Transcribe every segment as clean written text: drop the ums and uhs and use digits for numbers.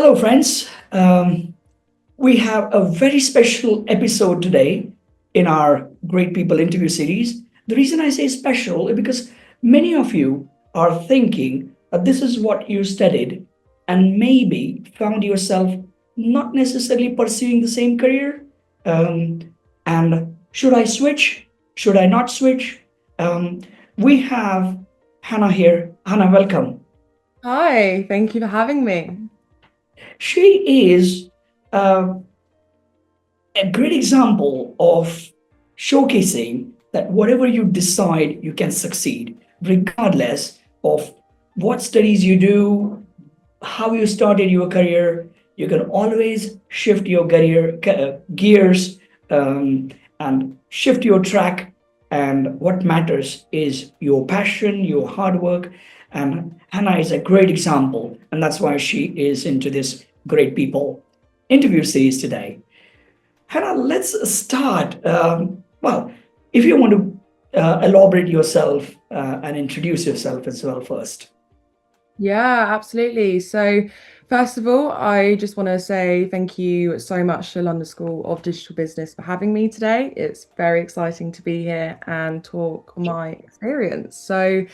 Hello, friends. We have a very special episode today in our Great People interview series. The reason I say special is because many of you are thinking that this is what you studied and maybe found yourself not necessarily pursuing the same career. Um, and should I switch? Should I not switch? Um, we have Hannah here. Hannah, welcome. Hi, thank you for having me. She is uh, a great example of showcasing that whatever you decide, you can succeed, regardless of what studies you do, how you started your career. You can always shift your career gears and shift your track. And what matters is your passion, your hard work. And Hannah is a great example. And that's why she is into this Great People interview series today. Hannah, let's start. If you want to elaborate yourself and introduce yourself as well first. Yeah, absolutely. So, first of all, I just want to say thank you so much to London School of Digital Business for having me today. It's very exciting to be here and talk on my experience. A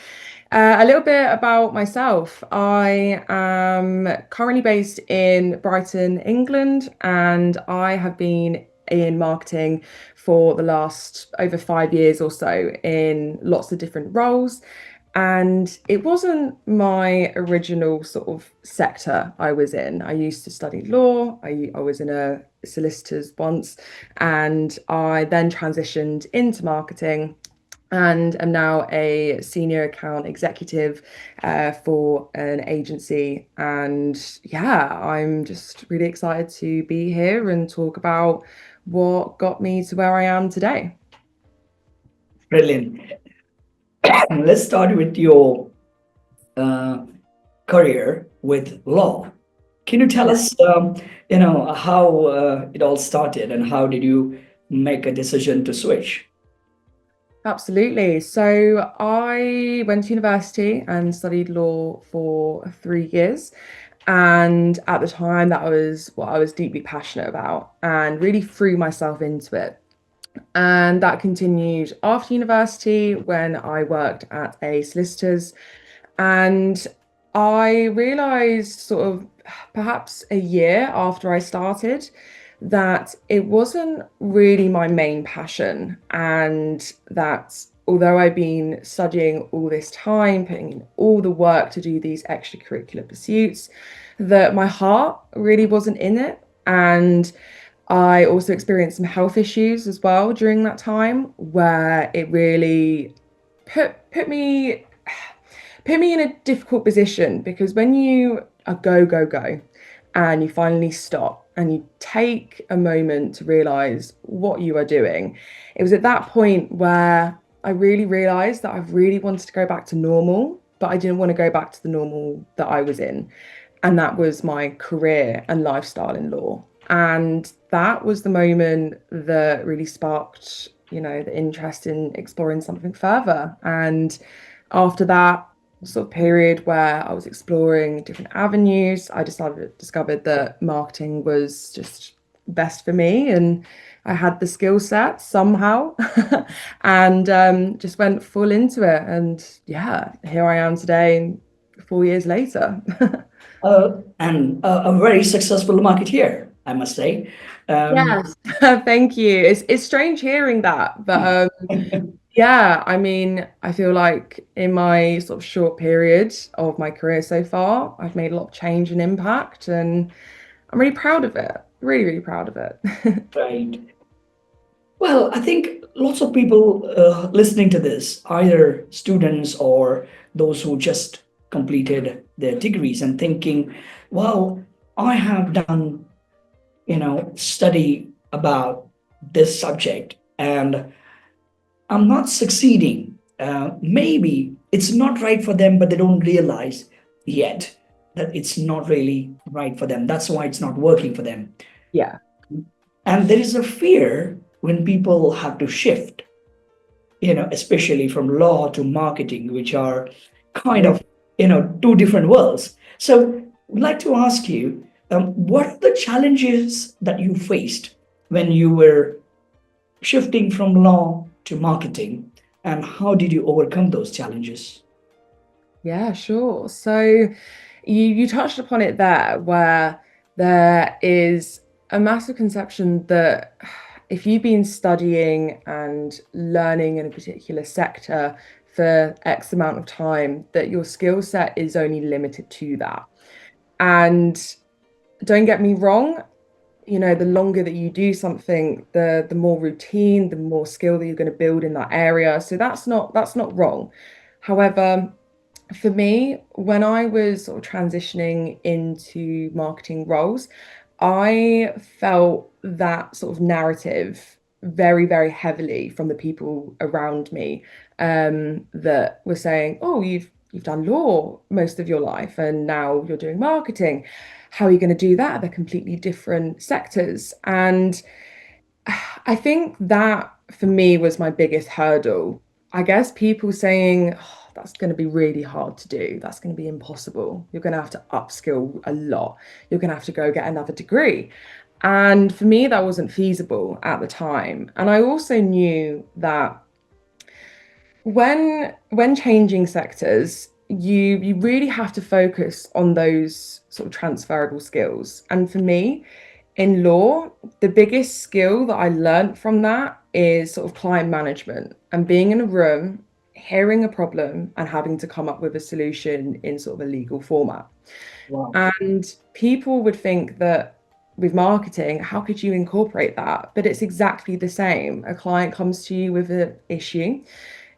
little bit about myself. I am currently based in Brighton, England, and I have been in marketing for the last over 5 years or so in lots of different roles. And it wasn't my original sort of sector I was in. I used to study law. I was in a solicitor's once, and I then transitioned into marketing and am now a senior account executive for an agency. And yeah, I'm just really excited to be here and talk about what got me to where I am today. Brilliant. Let's start with your uh, career with law. Can you tell Yeah. us, how it all started and how did you make a decision to switch? Absolutely. So I went to university and studied law for 3 years. And at the time, that was what I was deeply passionate about and really threw myself into it. And that continued after university when I worked at a solicitor's. And I realized, sort of perhaps a year after I started, that it wasn't really my main passion. And that although I've been studying all this time, putting in all the work to do these extracurricular pursuits, that my heart really wasn't in it. And I also experienced some health issues as well during that time where it really put me in a difficult position because when you are go and you finally stop and you take a moment to realize what you are doing, it was at that point where I really realized that I really wanted to go back to normal, but I didn't want to go back to the normal that I was in. And that was my career and lifestyle in law. And that was the moment that really sparked, the interest in exploring something further. And after that sort of period where I was exploring different avenues, I discovered that marketing was just best for me, and I had the skill set somehow, and just went full into it. And yeah, here I am today, 4 years later. And a very successful marketeer, I must say. Um, Yes, thank you. It's strange hearing that, but yeah, I mean, I feel like in my sort of short period of my career so far, I've made a lot of change and impact, and I'm really proud of it. Really, really proud of it. right. Well, I think lots of people listening to this, either students or those who just completed their degrees and thinking, well, I have done, study about this subject and I'm not succeeding. Maybe it's not right for them, but they don't realize yet that it's not really right for them. That's why it's not working for them. Yeah. And there is a fear when people have to shift, especially from law to marketing, which are kind Yeah. of, two different worlds. So I'd like to ask you, What are the challenges that you faced when you were shifting from law to marketing, and how did you overcome those challenges? Yeah, sure. So you touched upon it there, where there is a massive conception that if you've been studying and learning in a particular sector for X amount of time, that your skill set is only limited to that. And don't get me wrong, the longer that you do something, the more routine, the more skill that you're going to build in that area. So that's not wrong. However, for me, when I was sort of transitioning into marketing roles, I felt that sort of narrative very, very heavily from the people around me, that were saying, "Oh, you've done law most of your life, and now you're doing marketing. How are you going to do that? They're completely different sectors." And I think that for me was my biggest hurdle. I guess people saying, "Oh, that's going to be really hard to do. That's going to be impossible. You're going to have to upskill a lot. You're going to have to go get another degree." And for me, that wasn't feasible at the time. And I also knew that when changing sectors, you really have to focus on those sort of transferable skills. And for me, in law, the biggest skill that I learned from that is sort of client management and being in a room, hearing a problem and having to come up with a solution in sort of a legal format. Wow. And people would think that with marketing, how could you incorporate that? But it's exactly the same. A client comes to you with an issue,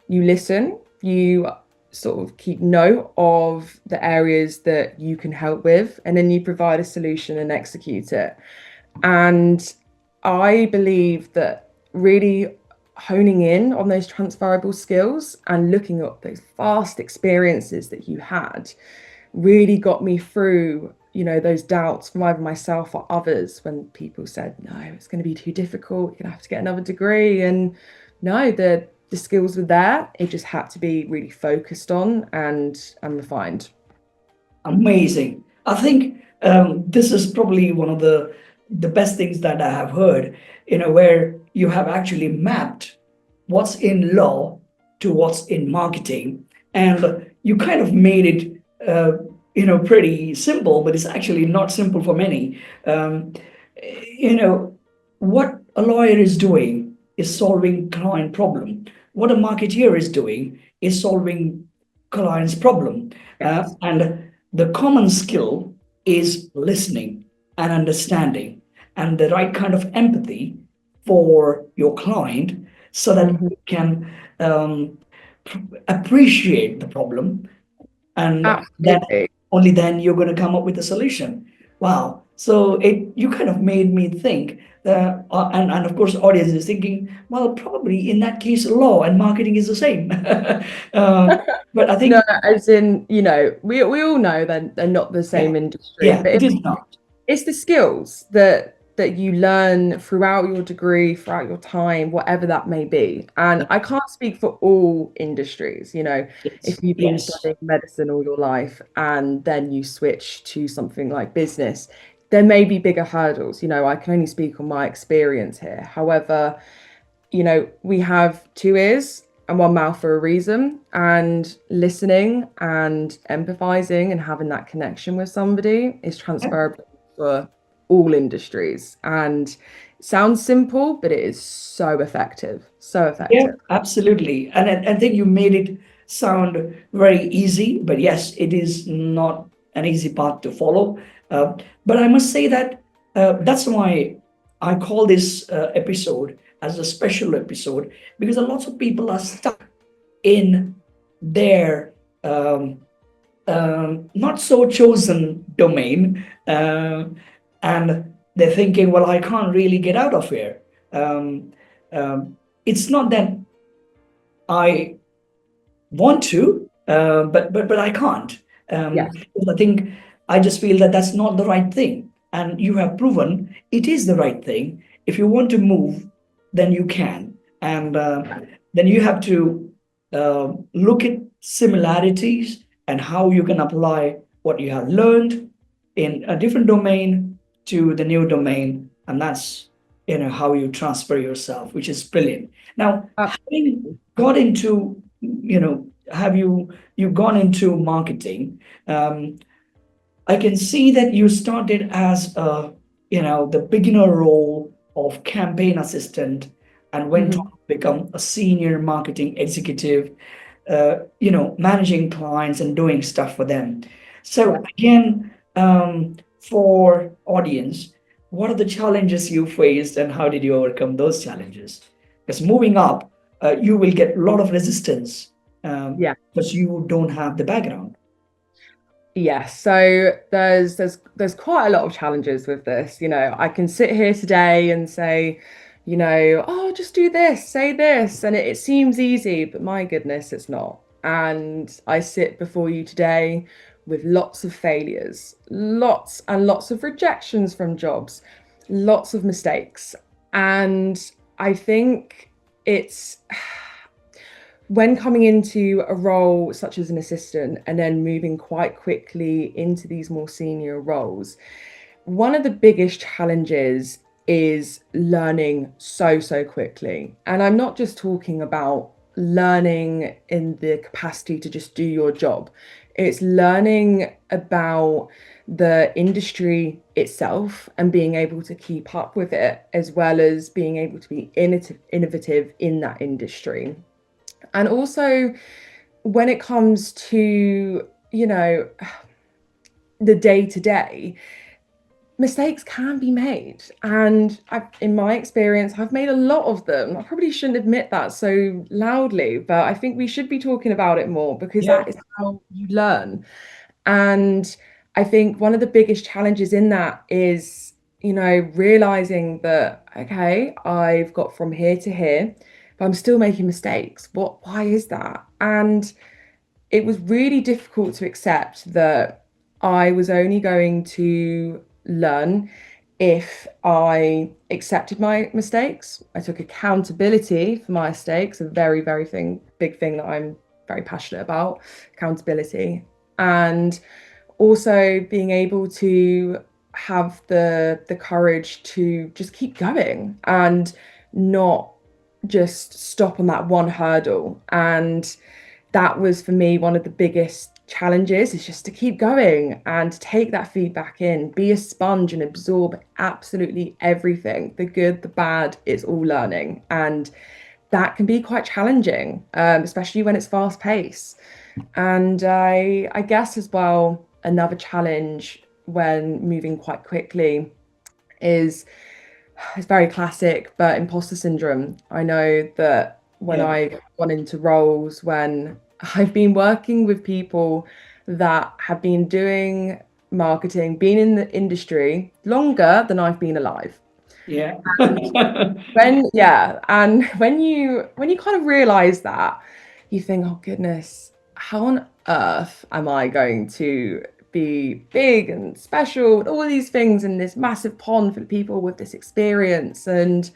you listen, you sort of keep note of the areas that you can help with, and then you provide a solution and execute it. And I believe that really honing in on those transferable skills and looking at those vast experiences that you had really got me through, those doubts from either myself or others when people said, no, it's going to be too difficult, you're going to have to get another degree. And no, the skills were there. It just had to be really focused on and refined. Amazing. I think this is probably one of the best things that I have heard, where you have actually mapped what's in law to what's in marketing, and you kind of made it, pretty simple, but it's actually not simple for many. You know, what a lawyer is doing is solving client problem. What a marketeer is doing is solving client's problem. Yes. And the common skill is listening and understanding and the right kind of empathy for your client so that Mhm. you can um, appreciate the problem, and then Absolutely. only then you're going to come up with a solution. Wow. So you kind of made me think that, and of course audience is thinking, well, probably in that case law and marketing is the same. But I No, think, as in, we all know they're not the yeah, same industry, yeah, but it is not. it's the skills that you learn throughout your degree, throughout your time, whatever that may be. And I can't speak for all industries, Yes, if you've been yes. studying medicine all your life and then you switch to something like business, there may be bigger hurdles. I can only speak on my experience here. However, we have two ears and one mouth for a reason, and listening and empathizing and having that connection with somebody is transferable for all industries. And it sounds simple, but it is so effective. So Yeah, effective. absolutely. And I think you made it sound very easy, but yes, it is not an easy path to follow. But I must say that that's why I call this episode as a special episode, because a lot of people are stuck in their not so chosen domain, and they're thinking, well, I can't really get out of here. Um, it's not that I want to, but I can't. Yeah. Because I think I just feel that that's not the right thing, and you have proven it is the right thing. If you want to move, then you can, and then you have to look at similarities and how you can apply what you have learned in a different domain to the new domain, and that's how you transfer yourself, which is brilliant. Now, having Absolutely. got into have you gone into marketing? I can see that you started as the beginner role of campaign assistant and went on Mhm. to become a senior marketing executive, managing clients and doing stuff for them. So Yeah. again, for audience, what are the challenges you faced and how did you overcome those challenges? Because moving up, you will get a lot of resistance Yeah. because you don't have the background. Yes, so there's quite a lot of challenges with this. I can sit here today and say, oh, just do this, say this, and it seems easy, but my goodness, it's not. And I sit before you today with lots of failures, lots and lots of rejections from jobs, lots of mistakes. And I think it's when coming into a role such as an assistant and then moving quite quickly into these more senior roles, one of the biggest challenges is learning so quickly. And I'm not just talking about learning in the capacity to just do your job, it's learning about the industry itself and being able to keep up with it, as well as being able to be innovative in that industry. And also, when it comes to, the day to day, mistakes can be made. And in my experience, I've made a lot of them. I probably shouldn't admit that so loudly, but I think we should be talking about it more because Yeah. that is how you learn. And I think one of the biggest challenges in that is, realizing that, okay, I've got from here to here, but I'm still making mistakes. Why is that? And it was really difficult to accept that I was only going to learn if I accepted my mistakes. I took accountability for my mistakes, a big thing that I'm very passionate about, accountability. And also being able to have the courage to just keep going and not just stop on that one hurdle. And that was for me one of the biggest challenges, is just to keep going and take that feedback in, be a sponge and absorb absolutely everything, the good, the bad. It's all learning, and that can be quite challenging, especially when it's fast paced. And I guess as well, another challenge when moving quite quickly is, it's very classic, but imposter syndrome. I know that when Yeah. I've gone into roles, when I've been working with people that have been doing marketing, been in the industry longer than I've been alive. Yeah. And when you kind of realize that, you think, oh goodness, how on earth am I going to be big and special and all these things in this massive pond for people with this experience? And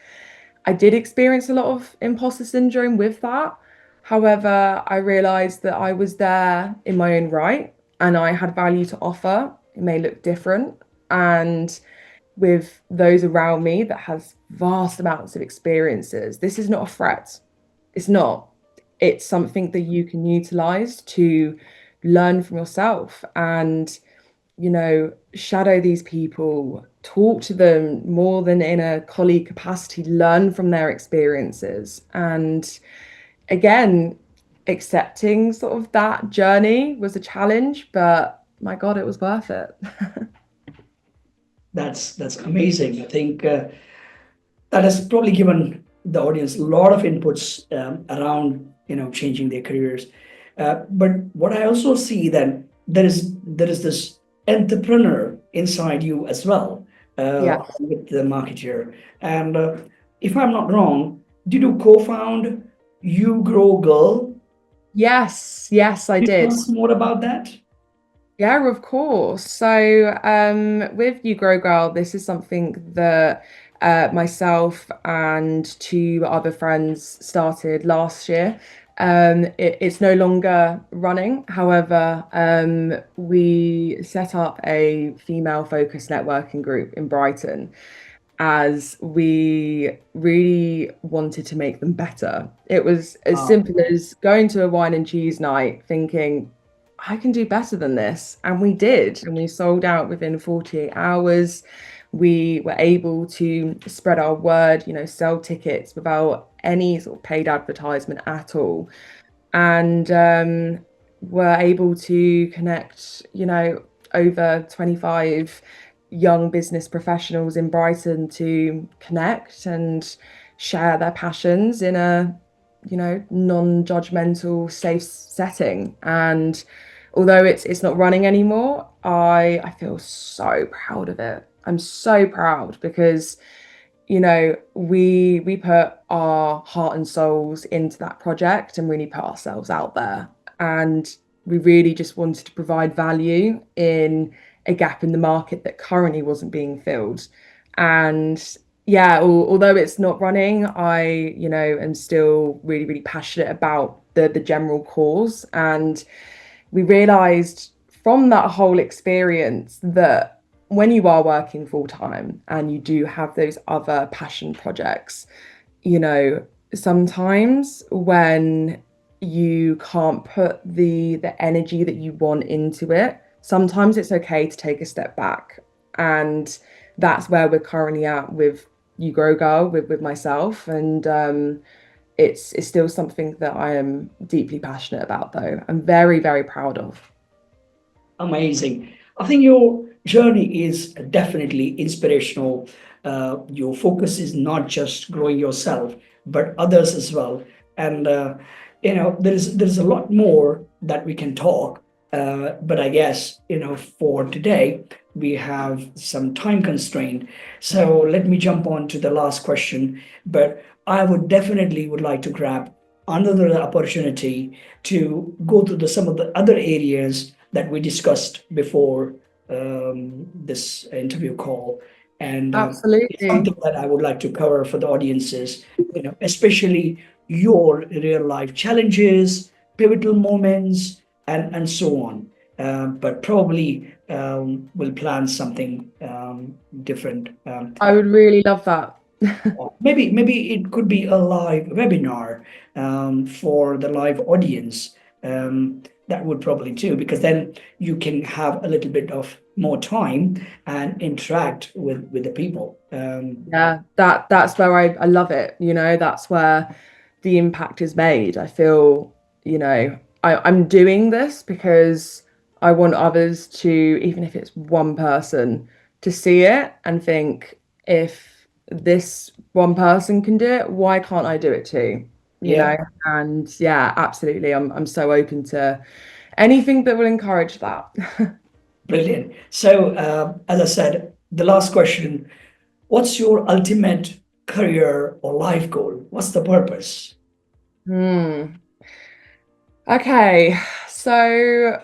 I did experience a lot of imposter syndrome with that. However, I realized that I was there in my own right and I had value to offer. It may look different. And with those around me that has vast amounts of experiences, this is not a threat. It's not. It's something that you can utilize to learn from yourself and, shadow these people, talk to them more than in a colleague capacity, learn from their experiences. And again, accepting sort of that journey was a challenge, but my God, it was worth it. That's amazing. I think that has probably given the audience a lot of inputs around changing their careers. But what I also see that there is this entrepreneur inside you as well Yeah. with the marketer. And if I'm not wrong, did you co-found You Grow Girl? Yes, I Can you tell did. us more about that? Yeah, of course. So, with You Grow Girl, this is something that myself and two other friends started last year. It's no longer running. However, we set up a female-focused networking group in Brighton as we really wanted to make them better. It was as Wow. simple as going to a wine and cheese night thinking, I can do better than this. And we did. And we sold out within 48 hours. We were able to spread our word, sell tickets without any sort of paid advertisement at all. And were able to connect, over 25 young business professionals in Brighton to connect and share their passions in a, non-judgmental, safe setting. And although it's not running anymore, I feel so proud of it. I'm so proud because we put our heart and souls into that project and really put ourselves out there. And we really just wanted to provide value in a gap in the market that currently wasn't being filled. And yeah, although it's not running, I, am still really, really passionate about the general cause. And we realized from that whole experience that when you are working full time and you do have those other passion projects, sometimes when you can't put the energy that you want into it, sometimes it's okay to take a step back. And that's where we're currently at with You Grow Girl, with myself. And it's still something that I am deeply passionate about, though. I'm very, very proud of. Amazing. I think your journey is definitely inspirational. Your focus is not just growing yourself, but others as well. And there's a lot more that we can talk. But I guess for today we have some time constraint. So let me jump on to the last question. But I would like to grab another opportunity to go through some of the other areas that we discussed before this interview call. And it's Absolutely. something that I would like to cover for the audiences, especially your real life challenges, pivotal moments, and so on. But probably we'll plan something different. I would really love that. Maybe it could be a live webinar for the live audience. That would probably do, because then you can have a little bit of more time and interact with the people. Yeah, that's where I love it. That's where the impact is made. I feel, I'm doing this because I want others to, even if it's one person, to see it and think, if this one person can do it, why can't I do it too? You Yeah, know, and yeah, absolutely. I'm so open to anything that will encourage that. brilliant. So, as I said, the last question: what's your ultimate career or life goal? What's the purpose? Hmm. Okay, so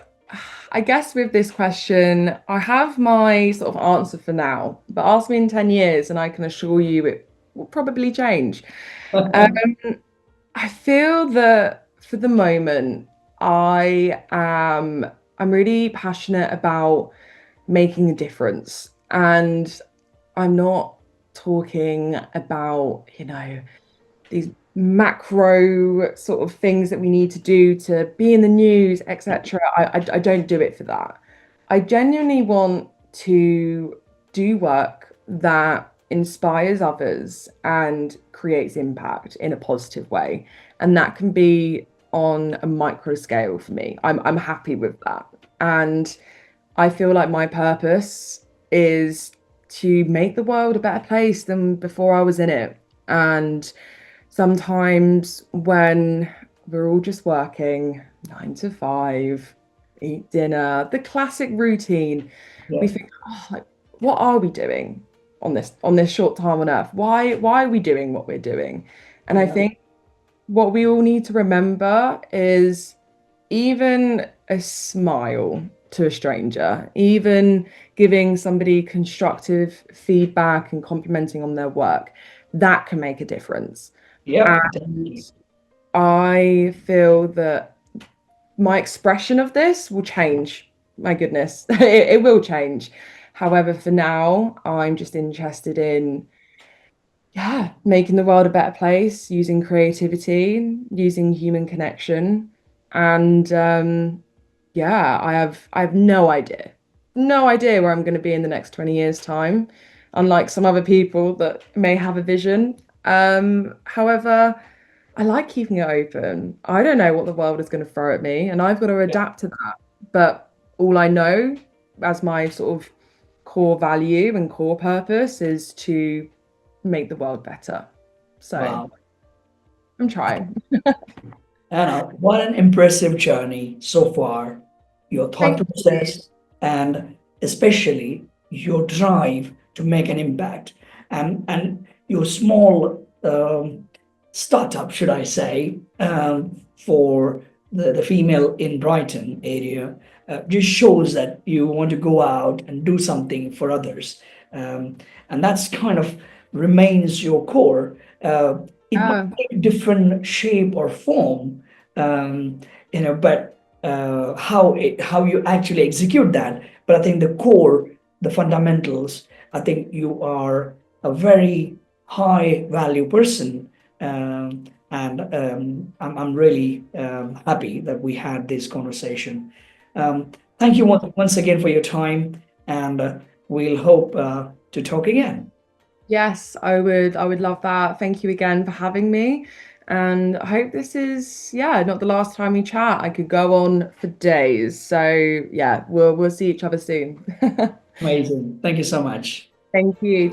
I guess with this question, I have my sort of answer for now, but ask me in 10 years and I can assure you it will probably change. Um, I feel that for the moment, I'm really passionate about making a difference. And I'm not talking about, these macro sort of things that we need to do to be in the news, etc. I don't do it for that. I genuinely want to do work that inspires others and creates impact in a positive way. And that can be on a micro scale for me. I'm happy with that. And I feel like my purpose is to make the world a better place than before I was in it. And sometimes when we're all just working 9 to 5, eat dinner, the classic routine, we Yeah, think, oh, like, what are we doing on this short time on earth? Why are we doing what we're doing? And I yeah, think what we all need to remember is even a smile to a stranger, even giving somebody constructive feedback and complimenting on their work, that can make a difference. yeah, And definitely. I feel that my expression of this will change. My goodness, it will change. However, for now, I'm just interested in, yeah, making the world a better place, using creativity, using human connection. And yeah, I have no idea where I'm going to be in the next 20 years' time, unlike some other people that may have a vision. However, I like keeping it open. I don't know what the world is going to throw at me, and I've got to Yeah. adapt to that. But all I know as my sort of core value and core purpose is to make the world better. So Wow. I'm trying. Anna, what an impressive journey so far. Your thought Thank you. process and especially your drive to make an impact and your small startup, should I say, for the female in Brighton area just shows that you want to go out and do something for others. And that's kind of remains your core. It might Yeah, take different shape or form, but how you actually execute that. But I think the core, the fundamentals, I think you are a very high value person, and I'm really happy that we had this conversation. Thank you once again for your time, and we'll hope to talk again. yes, I would love that. Thank you again for having me. And I hope this is, yeah, not the last time we chat. I could go on for days. So yeah, we'll see each other soon. Amazing. Thank you so much. Thank you.